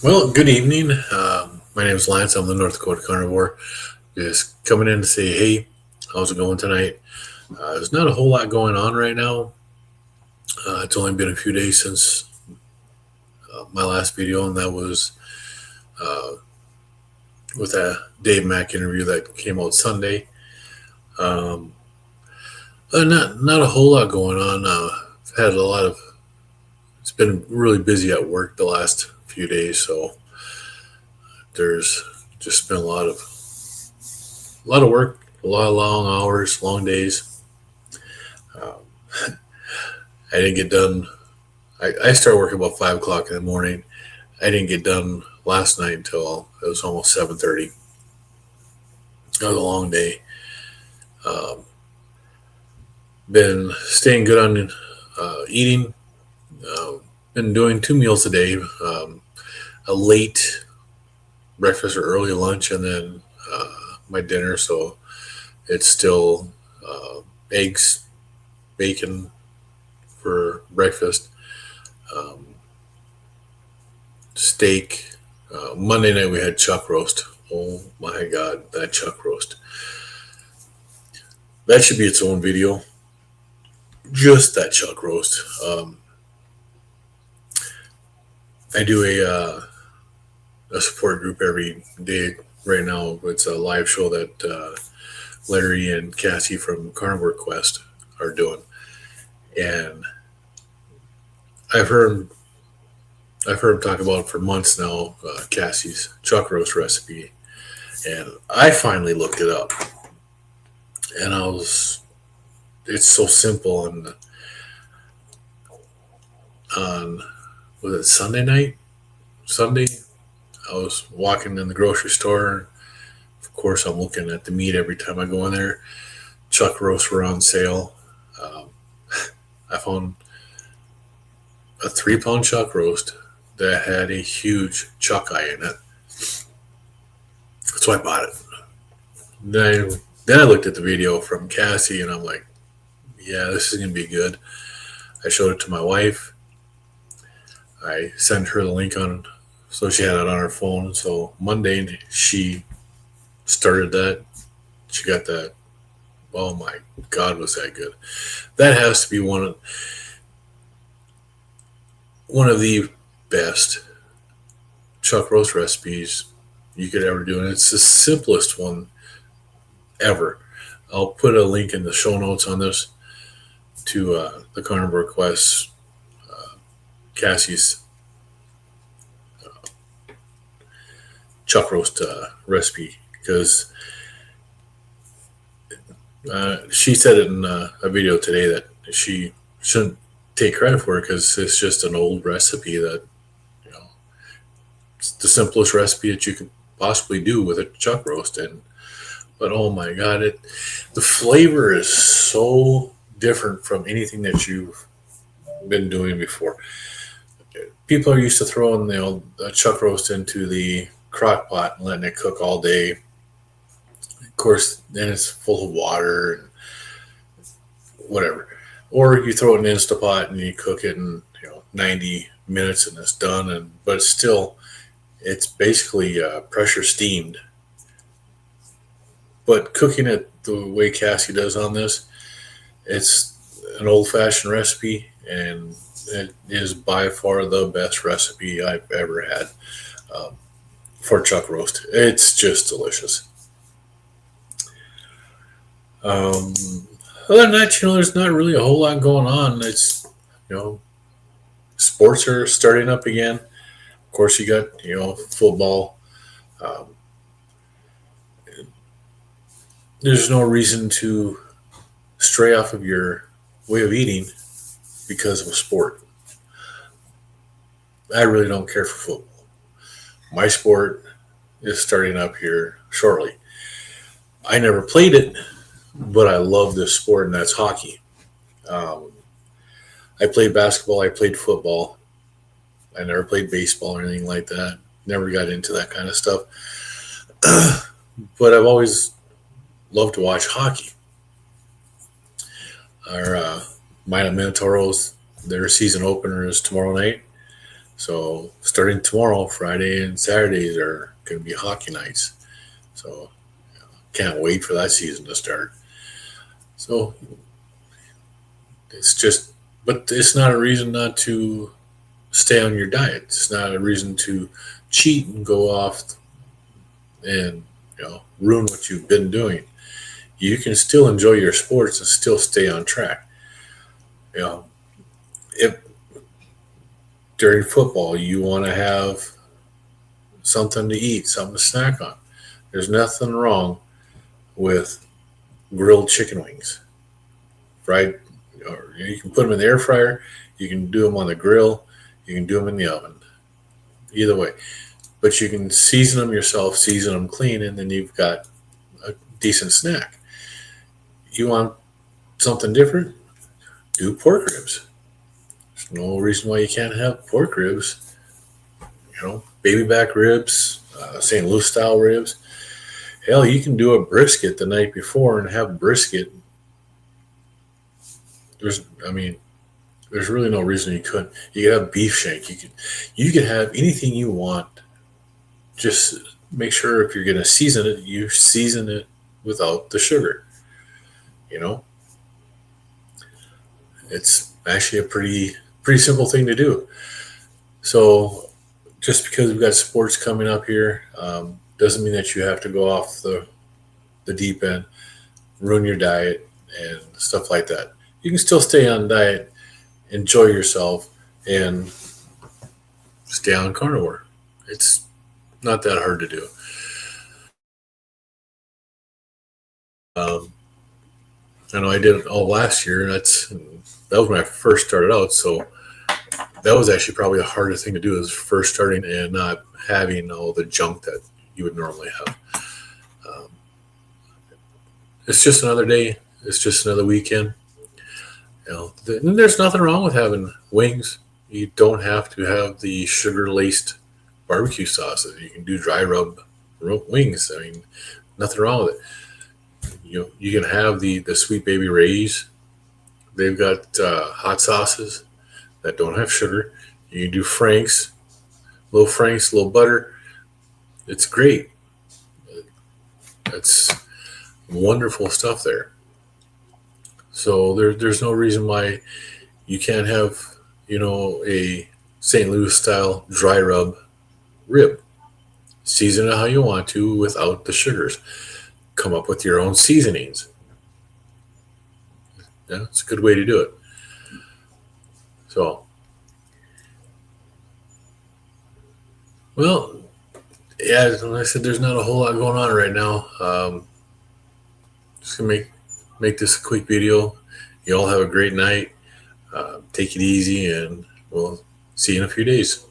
Well, good evening. My name is Lance. I'm the North Dakota Carnivore. Just coming in to say, hey, how's it going tonight? There's not a whole lot going on right now. It's only been a few days since my last video, and that was uh, with a Dave Mack interview that came out Sunday. Um, not a whole lot going on. I've had a lot of. It's been really busy at work the last few days, so there's just been a lot of work, a lot of long hours, long days. Um, I didn't get done. I started working about 5 o'clock in the morning. I didn't get done last night until it was almost 7:30. It was a long day. Um, been staying good on eating. Been doing 2 meals a day. A late breakfast or early lunch, and then my dinner. So it's still eggs, bacon for breakfast, um, steak. Monday night we had chuck roast. Oh my god, that chuck roast! That should be its own video. Just that chuck roast. I do a support group every day. Right now, it's a live show that Larry and Cassie from Carnivore Quest are doing, and I've heard I've heard him talk about for months now. Cassie's chuck roast recipe, and I finally looked it up, and I was it's so simple. And on was it Sunday night? Sunday, I was walking in the grocery store. Of course, I'm looking at the meat every time I go in there. Chuck roasts were on sale. Um, I found a 3 pound chuck roast that had a huge chuck eye in it. So I bought it. Then I looked at the video from Cassie and I'm like, yeah, this is gonna be good. I showed it to my wife. I sent her the link on, so she had it on her phone. So Monday she started that. She got that. Oh my God, was that good? That has to be one of the best chuck roast recipes you could ever do, and it's the simplest one ever. I'll put a link in the show notes on this to the Carnivore Quest Cassie's chuck roast recipe, because she said it in a video today that she shouldn't take credit for it because it's just an old recipe that you know it's the simplest recipe that you could possibly do with a chuck roast. And but oh my god, the flavor is so different from anything that you've been doing before. People are used to throwing a chuck roast into the crock pot and letting it cook all day. Of course, then it's full of water and whatever. Or you throw it in an Instapot and you cook it in 90 minutes and it's done. But still, it's basically pressure steamed. But cooking it the way Cassie does on this, it's an old fashioned recipe, and it is by far the best recipe I've ever had for chuck roast. It's just delicious. Um, Other than that, there's not really a whole lot going on. It's you know, sports are starting up again. Of course, you got football. Um, there's no reason to stray off of your way of eating because of a sport. I really don't care for football. My sport is starting up here shortly. I never played it, but I love this sport, and that's hockey. Um, I played basketball. I played football. I never played baseball or anything like that. Never got into that kind of stuff. But I've always loved to watch hockey. Our Minot Minotauros, their season opener is tomorrow night. So starting tomorrow, Friday and Saturdays are going to be hockey nights. So can't wait for that season to start. So it's just, but it's not a reason not to stay on your diet. It's not a reason to cheat and go off and ruin what you've been doing. You can still enjoy your sports and still stay on track. You know, if during football you want to have something to eat, something to snack on, there's nothing wrong with grilled chicken wings, fried. Or you can put them in the air fryer, you can do them on the grill, you can do them in the oven. Either way, but you can season them yourself, season them clean, and then you've got a decent snack. You want something different? Do pork ribs. There's no reason why you can't have pork ribs. Baby back ribs, St. Louis style ribs. Hell, you can do a brisket the night before and have brisket. There's really no reason you couldn't. You could have beef shank. You could have anything you want. Just make sure if you're going to season it, you season it without the sugar. It's actually a pretty simple thing to do. So just because we've got sports coming up here, doesn't mean that you have to go off the deep end, ruin your diet and stuff like that. You can still stay on diet, enjoy yourself, and stay on carnivore. It's not that hard to do. I know I did it all last year. That was when I first started out. So that was actually probably the hardest thing to do, is first starting and not having all the junk that you would normally have. It's just another day. It's just another weekend. There's nothing wrong with having wings. You don't have to have the sugar-laced barbecue sauces. You can do dry rub wings. Nothing wrong with it. You can have the Sweet Baby Ray's. They've got hot sauces that don't have sugar. You can do Frank's, little butter. It's great. It's wonderful stuff there. So there's no reason why you can't have, a St. Louis style dry rub rib. Season it how you want to without the sugars. Come up with your own seasonings. Yeah, it's a good way to do it. So, well, yeah, like I said, there's not a whole lot going on right now. Just gonna make this a quick video. You all have a great night. Take it easy, and we'll see you in a few days.